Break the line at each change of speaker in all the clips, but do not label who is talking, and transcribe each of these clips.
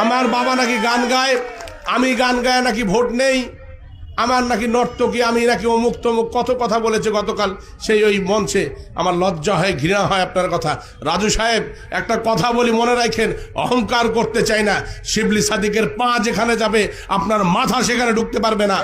আমার বাবা নাকি গান গায়, আমি গান গায় নাকি ভোট নেই, আমার নাকি নর্তকী, আমি নাকি অমুক তমুক কত কথা বলেছে গতকাল সেই ওই মঞ্চে। আমার লজ্জা হয়, ঘৃণা হয় আপনার কথা। রাজু সাহেব, একটা কথা বলি মনে রাখেন, অহংকার করতে চাই না। শিবলি সাদিকের পা যেখানে যাবে আপনার মাথা সেখানে ঢুকতে পারবে না।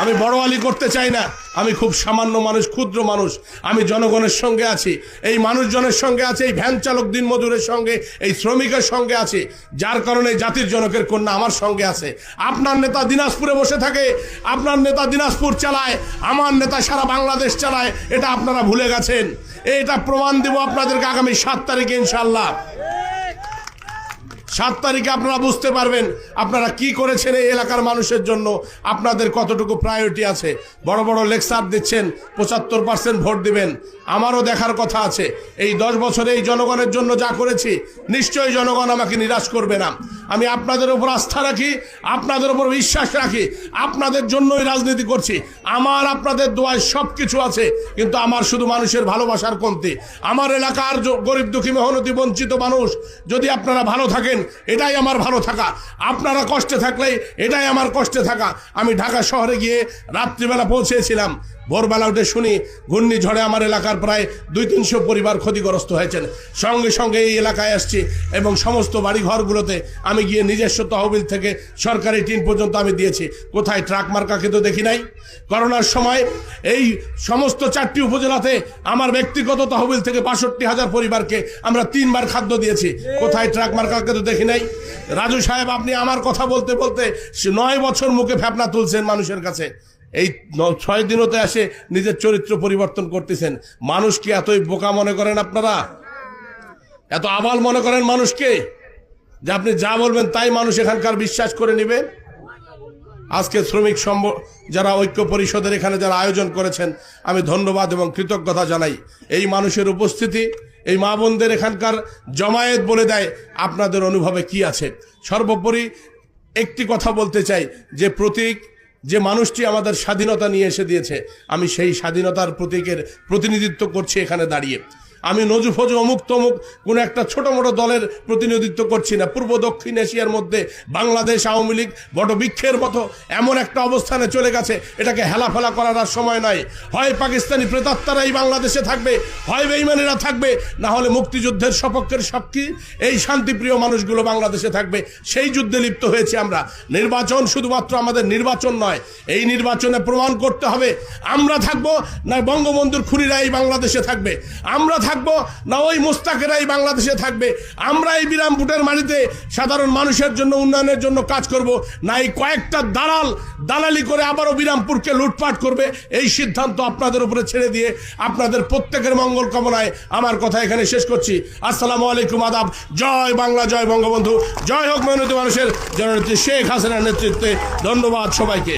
আমি বড় আলী করতে চাই না। আমি খুব সামান্য মানুষ, ক্ষুদ্র মানুষ। আমি জনগণের সঙ্গে আছি, এই মানুষজনের সঙ্গে আছে, এই ভ্যান চালক দিনমজুরের সঙ্গে, এই শ্রমিকের সঙ্গে আছে, যার কারণে জাতির জনকের কন্যা আমার সঙ্গে আছে। আপনার নেতা দিনাজপুরে বসে থাকে, আপনার নেতা দিনাজপুর চালায়, আমার নেতা সারা বাংলাদেশ চালায়, এটা আপনারা ভুলে গেছেন। এটা প্রমাণ দেব আপনাদেরকে আগামী 7 তারিখে ইনশাআল্লাহ। 7 তারিখে আপনারা বুঝতে পারবেন আপনারা কি করেছেন এই এলাকার মানুষের জন্য, আপনাদের কতটুকু প্রায়োরিটি আছে। বড় বড় লেকচার দিচ্ছেন, 75% ভোট দিবেন। আমারও দেখার কথা আছে এই 10 বছরে এই জনগণের জন্য যা করেছি, নিশ্চয়ই জনগণ আমাকে নিরাশ করবে না। আমি আপনাদের উপর আস্থা রাখি, আপনাদের উপর বিশ্বাস রাখি, আপনাদের জন্যই রাজনীতি করছি। আমার আপনাদের দোয়ায় সব কিছু আছে, কিন্তু আমার শুধু মানুষের ভালোবাসার কমতি। আমার এলাকার গরিব দুঃখী মেহনতি বঞ্চিত মানুষ যদি আপনারা ভালো থাকেন, এটাই আমার ভালো থাকা। আপনারা কষ্টে থাকলেই এটাই আমার কষ্টে থাকা। আমি ঢাকা শহরে গিয়ে রাত্রিবেলা পৌঁছেছিলাম, ভোরবেলা উঠে শুনি ঘূর্ণিঝড়ে আমার এলাকার প্রায় 200-300 পরিবার ক্ষতিগ্রস্ত হয়েছেন। সঙ্গে সঙ্গে এই এলাকায় আসছি এবং সমস্ত বাড়িঘরগুলোতে আমি গিয়ে নিজস্ব তহবিল থেকে সরকারি টিন পর্যন্ত আমি দিয়েছি। কোথায় ট্রাক মার্কাকে তো দেখি নাই। করোনার সময় এই সমস্ত 4টি উপজেলাতে আমার ব্যক্তিগত তহবিল থেকে 62,000 পরিবারকে আমরা 3 বার খাদ্য দিয়েছি। কোথায় ট্রাক মার্কাকে তো দেখি নাই। রাজু সাহেব, আপনি আমার কথা বলতে বলতে 9 বছর মুখে ফেপনা তুলছেন মানুষের কাছে। এই 6 দিনতে আসে নিজের চরিত্র পরিবর্তন করতেছেন। মানুষ কি এতই বোকা মনে করেন আপনারা? এত আবাল মনে করেন মানুষকে যে আপনি যা বলবেন তাই মানুষ এখানকার বিশ্বাস করে নেবে? আজকে শ্রমিক যারা ঐক্য পরিষদের এখানে যারা আয়োজন করেছেন, আমি ধন্যবাদ এবং কৃতজ্ঞতা জানাই। এই মানুষের উপস্থিতি, এই মা বোনদের এখানকার জমায়েত বলে দেয় আপনাদের অনুভবে কি আছে। সর্বোপরি একটি কথা বলতে চাই, যে প্রতীক, যে মানুষটি আমাদের স্বাধীনতা নিয়ে এসে দিয়েছে, আমি সেই স্বাধীনতার প্রতীকের প্রতিনিধিত্ব করছি এখানে দাঁড়িয়ে। আমি নজুফজু অমুক তমুক কোনো একটা ছোট মোটো দলের প্রতিনিধিত্ব করছি না। পূর্ব দক্ষিণ এশিয়ার মধ্যে বাংলাদেশ আওয়ামী লীগ বটবৃক্ষের মতো এমন একটা অবস্থানে চলে গেছে, এটাকে হেলাফেলা করার আর সময় নাই। হয় পাকিস্তানি প্রেতাত্মারাই বাংলাদেশে থাকবে, হয় বেঈমানিরা থাকবে, না হলে মুক্তিযুদ্ধের সপক্ষের সাক্ষী এই শান্তিপ্রিয় মানুষগুলো বাংলাদেশে থাকবে। সেই যুদ্ধে লিপ্ত হয়েছে আমরা। নির্বাচন শুধুমাত্র আমাদের নির্বাচন নয়, এই নির্বাচনে প্রমাণ করতে হবে আমরা থাকবো না বঙ্গবন্ধুর খুনিরা এই বাংলাদেশে থাকবে, আমরা থাকবো না ওই মুস্তাকেরাই বাংলাদেশে থাকবে। আমরা এই বিরামপুরের মাটিতে সাধারণ মানুষের জন্য, উন্নয়নের জন্য কাজ করব, না এই কয়েকটা দালালি করে আবারও বিরামপুরকে লুটপাট করবে। এই সিদ্ধান্ত আপনাদের উপরে ছেড়ে দিয়ে আপনাদের প্রত্যেকের মঙ্গল কামনায় আমার কথা এখানে শেষ করছি। আসসালামু আলাইকুম, আদাব। জয় বাংলা, জয় বঙ্গবন্ধু, জয় হোক মেহনতি মানুষের জননেত্রী শেখ হাসিনার নেতৃত্বে। ধন্যবাদ সবাইকে।